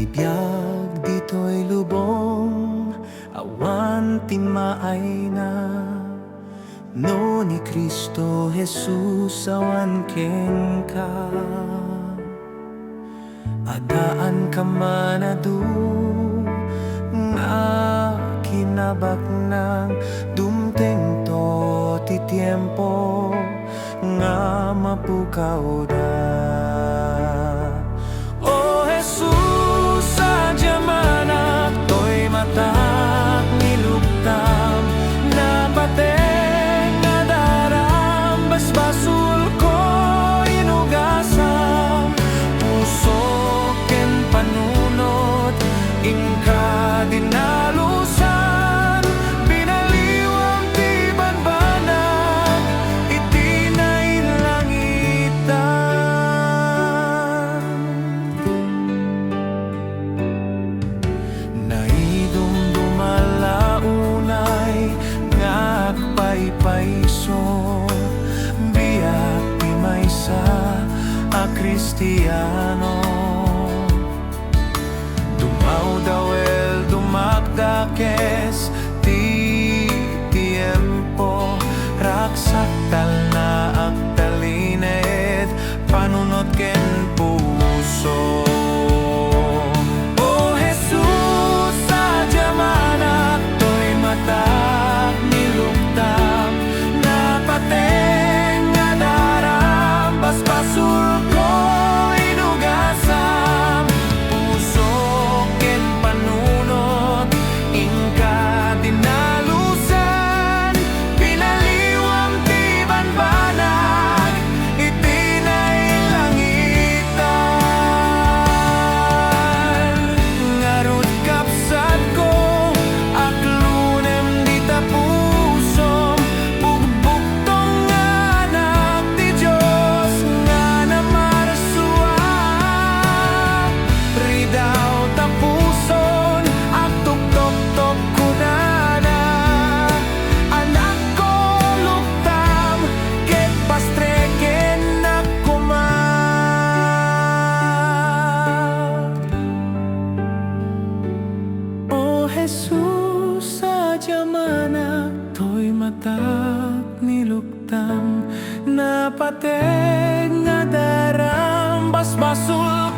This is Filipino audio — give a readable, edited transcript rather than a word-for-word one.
biyag dito'y lubong, awan timaay na. No ni Kristo Jesus awan ken ka. Adaan ka manadu nga kinabak ng dumteng to ti tiempo nga mapukaw da. O Jesus, sadya manak to'y matak nilugtam na pateng nga daram basbasul ko inugasam puso ken panunot ingka dinalusan binaliwang ti banbanag iti nailangitan. Naidumdumalaunay nga agpaypayso biyak ti maysa a Kristiyano. Dumawdawel dumakdakes ti tiempo raksaktal na agtalined panunot ken puso. O Jesus, sadya manak to'y matak nilugtam na pateng nga daram basbasul ko inugasam puso ken panunot ingka dinalusan pinaliwang ti banbanag iti nailangitan. Ngarud kapsat ko aklunem di tapusom bugbuktong nga anak ti Diyos nga namarsua ridaw tapuson at tuktok-tok kunana anak ko luktam ket pastreken nakuma. O Jesus, sadya manak to'y matak niluktam na pateng nga daram basbasul